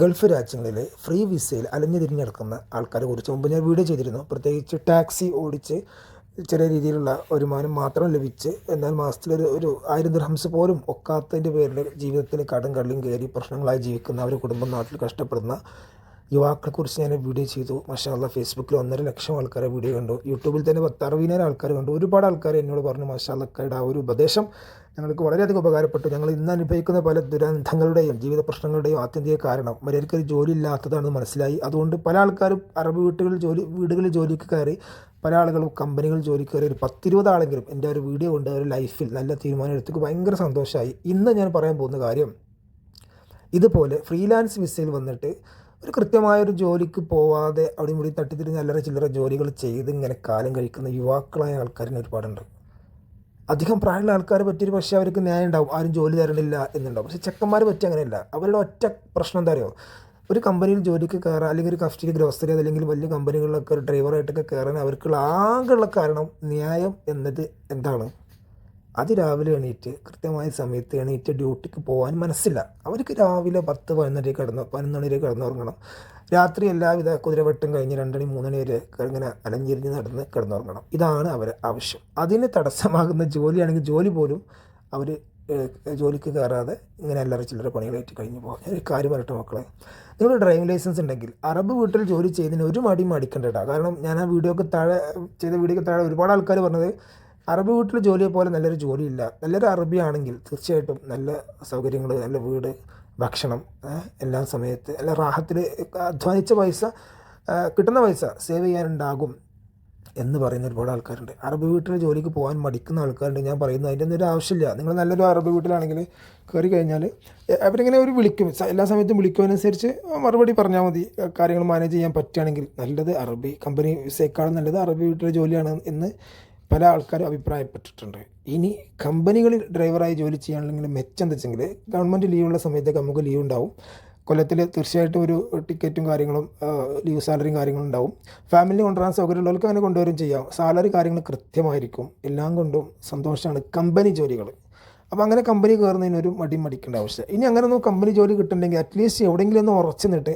Gulf രാജ്യങ്ങളിൽ free വിസയിൽ അലഞ്ഞു തിരിഞ്ഞെടുക്കുന്ന ആൾക്കാരെ കുറിച്ച് മുമ്പ് ഞാൻ വീഡിയോ ചെയ്തിരുന്നു. പ്രത്യേകിച്ച് ടാക്സി ഓടിച്ച് ചെറിയ രീതിയിലുള്ള വരുമാനം മാത്രം ലഭിച്ച് എന്നാൽ മാസത്തിലൊരു 1000 ദിർഹംസ് പോലും ഒക്കാത്തതിൻ്റെ പേരിൽ ജീവിതത്തിൽ കടം കള്ളിയും കയറി പ്രശ്നങ്ങളായി ജീവിക്കുന്ന അവരുടെ കുടുംബം നാട്ടിൽ കഷ്ടപ്പെടുന്ന യുവാക്കളെക്കുറിച്ച് ഞാൻ വീഡിയോ ചെയ്തു. മാഷാ അല്ലാഹ് ഫേസ്ബുക്കിൽ 1.5 ലക്ഷം ആൾക്കാരെ വീഡിയോ കണ്ടു. യൂട്യൂബിൽ തന്നെ 60,000 ആൾക്കാർ കണ്ടു. ഒരുപാട് ആൾക്കാർ എന്നോട് പറഞ്ഞു മാഷാ അല്ലാഹ് ആ ഒരു ഉപദേശം ഞങ്ങൾക്ക് വളരെയധികം ഉപകാരപ്പെട്ടു. ഞങ്ങൾ ഇന്ന് അനുഭവിക്കുന്ന പല ദുരന്തങ്ങളുടെയും ജീവിത പ്രശ്നങ്ങളുടെയും ആത്യന്തിക കാരണം മര്യാദയ്ക്കൊരു ജോലി ഇല്ലാത്തതാണെന്ന് മനസ്സിലായി. അതുകൊണ്ട് പല ആൾക്കാരും അറബ് വീടുകളിൽ ജോലിക്ക് കയറി, പല ആളുകളും കമ്പനികളിൽ ജോലിക്ക് കയറി. ഒരു 10-20 ആളെങ്കിലും എൻ്റെ ഒരു വീഡിയോ കൊണ്ട് ഒരു ലൈഫിൽ നല്ല തീരുമാനം എടുത്തത് ഭയങ്കര സന്തോഷമായി. ഇന്ന് ഞാൻ പറയാൻ പോകുന്ന കാര്യം, ഇതുപോലെ ഫ്രീലാൻസ് വിസയിൽ വന്നിട്ട് ഒരു കൃത്യമായൊരു ജോലിക്ക് പോവാതെ അവിടെയും കൂടി തട്ടിത്തിരിഞ്ഞ് അല്ലറ ചില്ലറ ജോലികൾ ചെയ്ത് ഇങ്ങനെ കാലം കഴിക്കുന്ന യുവാക്കളായ ആൾക്കാരിന് ഒരുപാടുണ്ട്. അധികം പ്രായമുള്ള ആൾക്കാരെ പറ്റിയൊരു പക്ഷേ അവർക്ക് ന്യായം ഉണ്ടാവും, ആരും ജോലി തരണില്ല എന്നുണ്ടാവും. പക്ഷേ ചെക്കന്മാർ പറ്റി അങ്ങനെയല്ല. അവരുടെ ഒറ്റ പ്രശ്നം എന്താ അറിയോ, ഒരു കമ്പനിയിൽ ജോലിക്ക് കയറാൻ അല്ലെങ്കിൽ ഒരു കഫ്റ്റീരിയ ഗ്രോസറി അല്ലെങ്കിൽ വലിയ കമ്പനികളിലൊക്കെ ഒരു ഡ്രൈവറായിട്ടൊക്കെ കയറാൻ അവർക്കുള്ള ആകെയുള്ള കാരണം ന്യായം എന്നത് എന്താണ്? രാവിലെ എണീറ്റ് കൃത്യമായ സമയത്ത് എണീറ്റ് ഡ്യൂട്ടിക്ക് പോകാൻ മനസ്സില്ല. അവർക്ക് രാവിലെ 10-11 കിടന്നുറങ്ങണം. രാത്രി എല്ലാവിധ കുതിരവട്ടം കഴിഞ്ഞ് 2 മണി 3 മണി വരെ ഇങ്ങനെ അലഞ്ഞിരിഞ്ഞ് നടന്ന് കിടന്നുറങ്ങണം. ഇതാണ് അവരെ ആവശ്യം. അതിന് തടസ്സമാകുന്ന ജോലിയാണെങ്കിൽ ജോലി പോലും അവർ ജോലിക്ക് കയറാതെ ഇങ്ങനെ അല്ലറ ചില്ലറ പണികളായിട്ട് കഴിഞ്ഞ് പോകാം. ഒരു കാര്യം പറയട്ടെ മക്കളെ, നിങ്ങൾ ഡ്രൈവിംഗ് ലൈസൻസ് ഉണ്ടെങ്കിൽ അറബ് വീട്ടിൽ ജോലി ചെയ്യുന്നതിന് ഒരു മടിക്കണ്ടേട്ടാ. കാരണം ഞാൻ ആ വീഡിയോക്ക് താഴെ ഒരുപാട് ആൾക്കാർ പറഞ്ഞത് അറബ് വീട്ടിൽ ജോലിയെ പോലെ നല്ലൊരു ജോലിയില്ല. നല്ലൊരു അറബി ആണെങ്കിൽ തീർച്ചയായിട്ടും നല്ല സൗകര്യങ്ങൾ, നല്ല വീട്, ഭക്ഷണം, എല്ലാ സമയത്ത് എല്ലാ റാഹത്തിൽ അധ്വാനിച്ച പൈസ, കിട്ടുന്ന പൈസ സേവ് ചെയ്യാനുണ്ടാകും എന്ന് പറയുന്ന ഒരുപാട് ആൾക്കാരുണ്ട്. അറബ് വീട്ടിൽ ജോലിക്ക് പോകാൻ മടിക്കുന്ന ആൾക്കാരുണ്ട്. ഞാൻ പറയുന്നത് അതിൻ്റെ ഒന്നും ഒരു ആവശ്യമില്ല. നിങ്ങൾ നല്ലൊരു അറബ് വീട്ടിലാണെങ്കിൽ കയറി കഴിഞ്ഞാൽ അവരിങ്ങനെ വിളിക്കും, എല്ലാ സമയത്തും വിളിക്കുമനുസരിച്ച് മറുപടി പറഞ്ഞാൽ മതി. കാര്യങ്ങൾ മാനേജ് ചെയ്യാൻ പറ്റുകയാണെങ്കിൽ നല്ലത് അറബി കമ്പനി വിസയേക്കാളും നല്ലത് അറബി വീട്ടിലെ ജോലിയാണ് എന്ന് പല ആൾക്കാരും അഭിപ്രായപ്പെട്ടിട്ടുണ്ട്. ഇനി കമ്പനികളിൽ ഡ്രൈവറായി ജോലി ചെയ്യാനുള്ള മെച്ചം എന്താ വെച്ചെങ്കിൽ, ഗവൺമെൻറ് ലീവുള്ള സമയത്തൊക്കെ നമുക്ക് ലീവ് ഉണ്ടാവും. കൊല്ലത്തിൽ തീർച്ചയായിട്ടും ഒരു ടിക്കറ്റും കാര്യങ്ങളും ലീവ് സാലറിയും കാര്യങ്ങളും ഉണ്ടാവും. ഫാമിലി കൊണ്ടുവരാൻ സൗകര്യമുള്ളവർക്ക് അങ്ങനെ കൊണ്ടുവരും ചെയ്യാം. സാലറി കാര്യങ്ങൾ കൃത്യമായിരിക്കും. എല്ലാം കൊണ്ടും സന്തോഷമാണ് കമ്പനി ജോലികൾ. അപ്പോൾ അങ്ങനെ കമ്പനി കയറുന്നതിനൊരു മടിക്കേണ്ട ആവശ്യം. ഇനി അങ്ങനെ ഒന്നും കമ്പനി ജോലി കിട്ടുന്നുണ്ടെങ്കിൽ അറ്റ്ലീസ്റ്റ് എവിടെയെങ്കിലും ഒന്ന് ഉറച്ചു നിന്നിട്ട്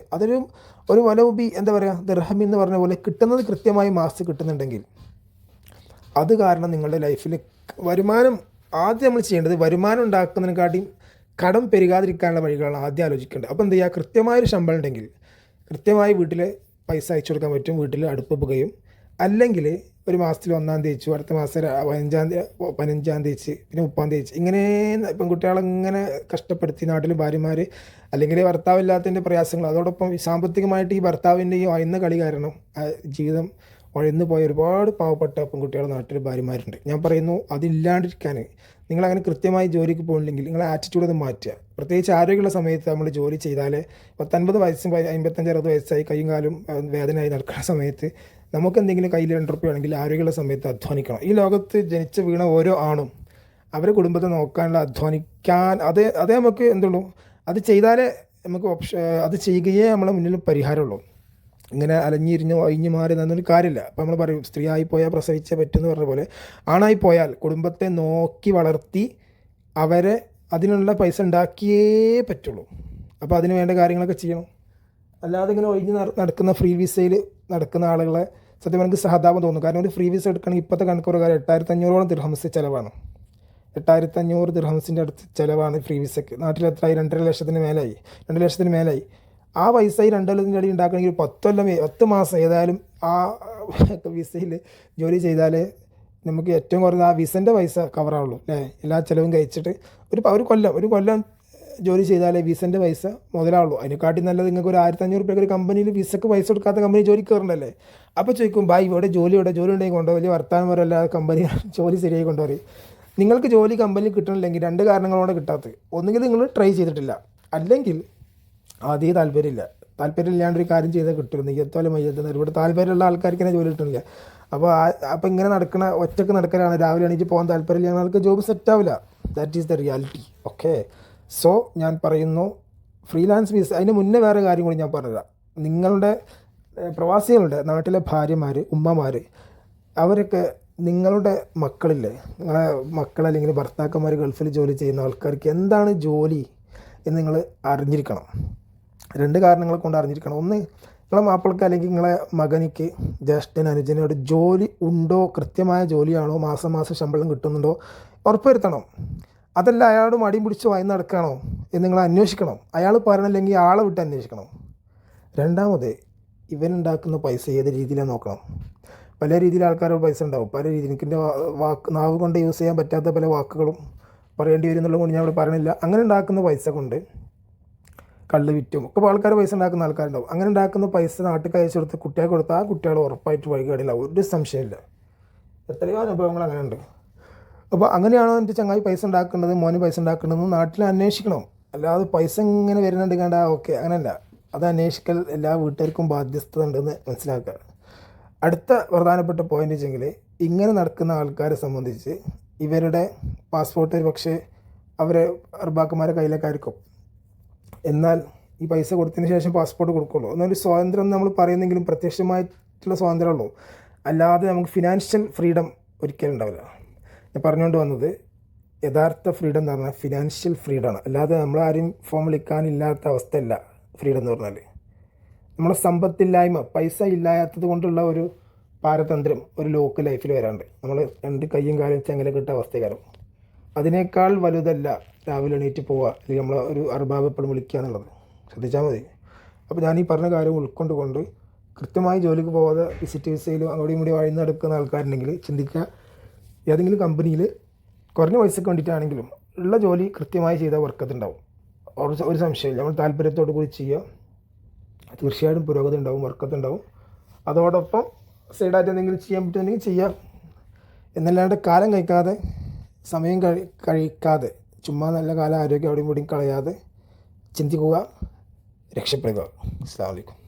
ഒരു വലവുബി എന്താ പറയുക, ദിർഹം എന്ന് പറഞ്ഞ പോലെ കിട്ടുന്നത് കൃത്യമായി മാസത്തിൽ കിട്ടുന്നുണ്ടെങ്കിൽ അത് കാരണം നിങ്ങളുടെ ലൈഫിൽ വരുമാനം ആദ്യം നമ്മൾ ചെയ്യേണ്ടത്, വരുമാനം ഉണ്ടാക്കുന്നതിനെക്കാട്ടിയും കടം പെരുകാതിരിക്കാനുള്ള വഴികളാണ് ആദ്യം ആലോചിക്കേണ്ടത്. അപ്പോൾ എന്ത് ചെയ്യുക, കൃത്യമായൊരു ശമ്പളം ഉണ്ടെങ്കിൽ കൃത്യമായി വീട്ടിൽ പൈസ അയച്ചു കൊടുക്കാൻ പറ്റും. വീട്ടിൽ അടുപ്പ് പുകയും. അല്ലെങ്കിൽ ഒരു മാസത്തിൽ 1-ാം തീയതി വെച്ചു, അടുത്ത മാസം 15-ാം തീയതി, പിന്നെ 30-ാം തീയതി, ഇങ്ങനെ പെൺകുട്ടികളെങ്ങനെ കഷ്ടപ്പെടുത്തി നാട്ടിൽ ഭാര്യമാർ അല്ലെങ്കിൽ ഭർത്താവില്ലാത്തതിൻ്റെ പ്രയാസങ്ങൾ, അതോടൊപ്പം സാമ്പത്തികമായിട്ട് ഈ ഭർത്താവിൻ്റെ ഈ വായുന്ന കളി കാരണം ജീവിതം ഉഴന്നു പോയ ഒരുപാട് പാവപ്പെട്ട പെൺകുട്ടികൾ നാട്ടിൽ ഭാര്യമാരുണ്ട്. ഞാൻ പറയുന്നു, അതില്ലാണ്ടിരിക്കാൻ നിങ്ങളങ്ങനെ കൃത്യമായി ജോലിക്ക് പോകുന്നില്ലെങ്കിൽ നിങ്ങളെ ആറ്റിറ്റ്യൂഡ് ഒന്ന് മാറ്റുക. പ്രത്യേകിച്ച് ആരോഗ്യമുള്ള സമയത്ത് നമ്മൾ ജോലി ചെയ്താൽ 50 വയസ്സും 55-60 വയസ്സായി കൈയും കാലും വേദനയായി നടക്കുന്ന സമയത്ത് നമുക്ക് എന്തെങ്കിലും കയ്യിൽ 2 റുപ്യ ആണെങ്കിൽ ആരോഗ്യമുള്ള സമയത്ത് അധ്വാനിക്കണം. ഈ ലോകത്ത് ജനിച്ച് വീണ ഓരോ ആണും അവരെ കുടുംബത്തെ നോക്കാനുള്ള അധ്വാനിക്കാൻ അതേ നമുക്ക് എന്തുള്ളൂ, അത് ചെയ്താലേ നമുക്ക് അത് ചെയ്യുകയേ നമ്മളെ മുന്നിൽ പരിഹാരമുള്ളൂ. ഇങ്ങനെ അലഞ്ഞിരിഞ്ഞ് ഒഴിഞ്ഞു മാറി എന്നൊരു കാര്യമില്ല. അപ്പോൾ നമ്മൾ പറയും, സ്ത്രീ ആയിപ്പോയാൽ പ്രസവിച്ചേ പറ്റുമെന്ന് പറഞ്ഞ പോലെ ആണായിപ്പോയാൽ കുടുംബത്തെ നോക്കി വളർത്തി അവരെ അതിനുള്ള പൈസ ഉണ്ടാക്കിയേ പറ്റുള്ളൂ. അപ്പോൾ അതിന് വേണ്ട കാര്യങ്ങളൊക്കെ ചെയ്യണം. അല്ലാതെ ഇങ്ങനെ ഒഴിഞ്ഞ് നടക്കുന്ന ഫ്രീ വിസയിൽ നടക്കുന്ന ആളുകളെ സത്യം എനിക്ക് സഹതാപം തോന്നും. കാരണം ഒരു ഫ്രീ വിസ എടുക്കണമെങ്കിൽ ഇപ്പോഴത്തെ കണക്ക് പ്രകാരം 8,500 ദിർഹംസ് ചിലവാണ്. 8,500 ദിർഹംസിൻ്റെ അടുത്ത് ചിലവാണ് ഫ്രീ വിസയ്ക്ക്. നാട്ടിൽ എത്രയായി? 2.5 ലക്ഷത്തിന് മേലായി, 2 ലക്ഷത്തിന് മേലായി. ആ പൈസ ഈ 2 കൊല്ലത്തിൻ്റെ അടി ഉണ്ടാക്കണമെങ്കിൽ 10 മാസം ഏതായാലും ആ വിസയിൽ ജോലി ചെയ്താൽ നമുക്ക് ഏറ്റവും കുറഞ്ഞ ആ വിസൻ്റെ പൈസ കവറാവുള്ളൂ അല്ലേ? എല്ലാ ചിലവും കഴിച്ചിട്ട് ഒരു കൊല്ലം ജോലി ചെയ്താലേ വിസൻ്റെ പൈസ മുതലാവുള്ളൂ. അതിനെക്കാട്ടി നല്ലത് നിങ്ങൾക്ക് ഒരു 1,500 രൂപയ്ക്ക് ഒരു കമ്പനിയിൽ വിസക്ക് പൈസ കൊടുക്കാത്ത കമ്പനി ജോലിക്ക് കയറണ്ടല്ലേ. അപ്പോൾ ചോദിക്കും, ജോലി ഉണ്ടെങ്കിൽ കൊണ്ടുപോയി വലിയ വർത്താനം വരല്ലാതെ കമ്പനി ജോലി ശരിയായി കൊണ്ടുപോയി. നിങ്ങൾക്ക് ജോലി കമ്പനിയിൽ കിട്ടണില്ലെങ്കിൽ 2 കാരണങ്ങളോടെ കിട്ടാത്തത്. ഒന്നുകിൽ നിങ്ങൾ ട്രൈ ചെയ്തിട്ടില്ല, അല്ലെങ്കിൽ ആദ്യം താല്പര്യമില്ലാണ്ടൊരു കാര്യം ചെയ്താൽ കിട്ടുള്ളൂ. നെയ്യത്തോലെ മയ്യത്തെന്ന് ഇവിടെ താല്പര്യമുള്ള ആൾക്കാർക്ക് തന്നെ ജോലി കിട്ടുന്നില്ല. അപ്പോൾ ഇങ്ങനെ ഒറ്റക്ക് നടക്കലാണ്. രാവിലെ എണീറ്റ് പോകാൻ താല്പര്യമില്ല ആൾക്ക് ജോബ് സെറ്റാവില്ല. That is the reality. Okay, so ഞാൻ പറയുന്നു, ഫ്രീലാൻസ് വിസ. അതിന് മുന്നേ വേറെ കാര്യം കൂടി ഞാൻ പറഞ്ഞുതരാം. നിങ്ങളുടെ പ്രവാസികളുടെ നാട്ടിലെ ഭാര്യമാർ, ഉമ്മമാർ, അവരൊക്കെ നിങ്ങളുടെ മക്കളില്ലേ, നിങ്ങളെ മക്കൾ അല്ലെങ്കിൽ ഭർത്താക്കന്മാർ ഗൾഫിൽ ജോലി ചെയ്യുന്ന ആൾക്കാർക്ക് എന്താണ് ജോലി എന്ന് നിങ്ങൾ അറിഞ്ഞിരിക്കണം. 2 കാരണങ്ങൾ കൊണ്ട് അറിഞ്ഞിരിക്കണം. ഒന്ന്, നിങ്ങളെ മാപ്പിളക്ക് അല്ലെങ്കിൽ നിങ്ങളെ മകനിക്ക്, ജ്യേഷ്ഠന്, അനുജനോട് ജോലി ഉണ്ടോ, കൃത്യമായ ജോലിയാണോ, മാസം മാസം ശമ്പളം കിട്ടുന്നുണ്ടോ ഉറപ്പുവരുത്തണം. അതല്ല അയാളോട് മടിയും പിടിച്ച് വായി നടക്കുകയാണോ എന്ന് നിങ്ങൾ അന്വേഷിക്കണം. അയാൾ പറയണില്ലെങ്കിൽ ആളെ വിട്ട് അന്വേഷിക്കണം. രണ്ടാമത്, ഇവനുണ്ടാക്കുന്ന പൈസ ഏത് രീതിയിലാണ് നോക്കണം. പല രീതിയിൽ ആൾക്കാരോട് പൈസ ഉണ്ടാവും, പല രീതിയിൽ. എനിക്കെൻ്റെ നാവ് കൊണ്ട് യൂസ് ചെയ്യാൻ പറ്റാത്ത പല വാക്കുകളും പറയേണ്ടി വരും എന്നുള്ളത് കൊണ്ട് ഞാൻ ഇവിടെ പറയണില്ല. അങ്ങനെ ഉണ്ടാക്കുന്ന പൈസ കൊണ്ട് കള്ള് വിറ്റും ഒക്കെ ആൾക്കാർ പൈസ ഉണ്ടാക്കുന്ന ആൾക്കാരുണ്ടാവും. അങ്ങനെ ഉണ്ടാക്കുന്ന പൈസ നാട്ടിൽ അയച്ചു കൊടുത്ത് കുട്ടികൾക്ക് കൊടുത്താൽ ആ കുട്ടികൾ ഉറപ്പായിട്ട് വഴികാടില്ല, ഒരു സംശയമില്ല. എത്രയോ അനുഭവങ്ങൾ അങ്ങനെ ഉണ്ട്. അപ്പോൾ അങ്ങനെയാണോ എൻ്റെ ചങ്ങായി പൈസ ഉണ്ടാക്കേണ്ടത്, മോന് പൈസ ഉണ്ടാക്കേണ്ടതെന്ന് നാട്ടിൽ അന്വേഷിക്കണം. അല്ലാതെ പൈസ ഇങ്ങനെ വരുന്നുണ്ട് കണ്ട ഓക്കെ, അങ്ങനെയല്ല. അത് അന്വേഷിക്കൽ എല്ലാ വീട്ടുകാർക്കും ബാധ്യസ്ഥത ഉണ്ടെന്ന് മനസ്സിലാക്കുക. അടുത്ത പ്രധാനപ്പെട്ട പോയിന്റ് വെച്ചെങ്കിൽ, ഇങ്ങനെ നടക്കുന്ന ആൾക്കാരെ സംബന്ധിച്ച് ഇവരുടെ പാസ്പോർട്ട് ഒരു പക്ഷേ അവരെ അർബാക്കന്മാരെ കയ്യിലേക്കായിരിക്കും. എന്നാൽ ഈ പൈസ കൊടുത്തതിന് ശേഷം പാസ്പോർട്ട് കൊടുക്കുള്ളൂ. എന്നൊരു സ്വാതന്ത്ര്യം നമ്മൾ പറയുന്നെങ്കിലും പ്രത്യക്ഷമായിട്ടുള്ള സ്വാതന്ത്ര്യമുള്ളൂ. അല്ലാതെ നമുക്ക് ഫിനാൻഷ്യൽ ഫ്രീഡം ഒരിക്കലും ഉണ്ടാവില്ല. ഞാൻ പറഞ്ഞുകൊണ്ട് വന്നത്, യഥാർത്ഥ ഫ്രീഡം എന്ന് പറഞ്ഞാൽ ഫിനാൻഷ്യൽ ഫ്രീഡമാണ്. അല്ലാതെ നമ്മളാരും ഫോം വിളിക്കാനില്ലാത്ത അവസ്ഥയല്ല ഫ്രീഡം എന്ന് പറഞ്ഞാൽ. നമ്മളെ സമ്പത്തില്ലായ്മ, പൈസ ഇല്ലാത്തത് കൊണ്ടുള്ള ഒരു പാരതന്ത്ര്യം, ഒരു ലോക്ക് ലൈഫിൽ വരാണ്ട് നമ്മൾ 2 കയ്യും കാലും ചെങ്ങല കിട്ട അവസ്ഥക്കാരും. അതിനേക്കാൾ വലുതല്ല രാവിലെ എണീറ്റ് പോവുക, അല്ലെങ്കിൽ നമ്മൾ ഒരു അർബാബ് എപ്പോഴും വിളിക്കുക എന്നുള്ളത്. ശ്രദ്ധിച്ചാൽ മതി. അപ്പോൾ ഞാൻ ഈ പറഞ്ഞ കാര്യം ഉൾക്കൊണ്ടുകൊണ്ട് കൃത്യമായി ജോലിക്ക് പോകാതെ വിസിറ്റ് വിസയിലും അങ്ങോട്ടും കൂടി വഴി നടക്കുന്ന ആൾക്കാരുണ്ടെങ്കിൽ ചിന്തിക്കുക, ഏതെങ്കിലും കമ്പനിയിൽ കുറഞ്ഞ പൈസക്ക് വേണ്ടിയിട്ടാണെങ്കിലും ഉള്ള ജോലി കൃത്യമായി ചെയ്താൽ വർക്കത്തുണ്ടാവും. ഒരു സംശയമില്ല. നമ്മൾ താല്പര്യത്തോടു കൂടി ചെയ്യുക, തീർച്ചയായിട്ടും പുരോഗതി ഉണ്ടാവും, വർക്കത്തുണ്ടാവും. അതോടൊപ്പം സൈഡായിട്ട് എന്തെങ്കിലും ചെയ്യാൻ പറ്റുന്നുണ്ടെങ്കിൽ ചെയ്യാം. എന്നല്ലാണ്ട് കാലം കഴിക്കാതെ, സമയം കഴിക്കാതെ, ചുമ്മാ നല്ല കാലം ആരോഗ്യം അവിടെയും കൂടിയും കളയാതെ ചിന്തിക്കുക, രക്ഷപ്പെടുക. അസ്സലാമു അലൈക്കും.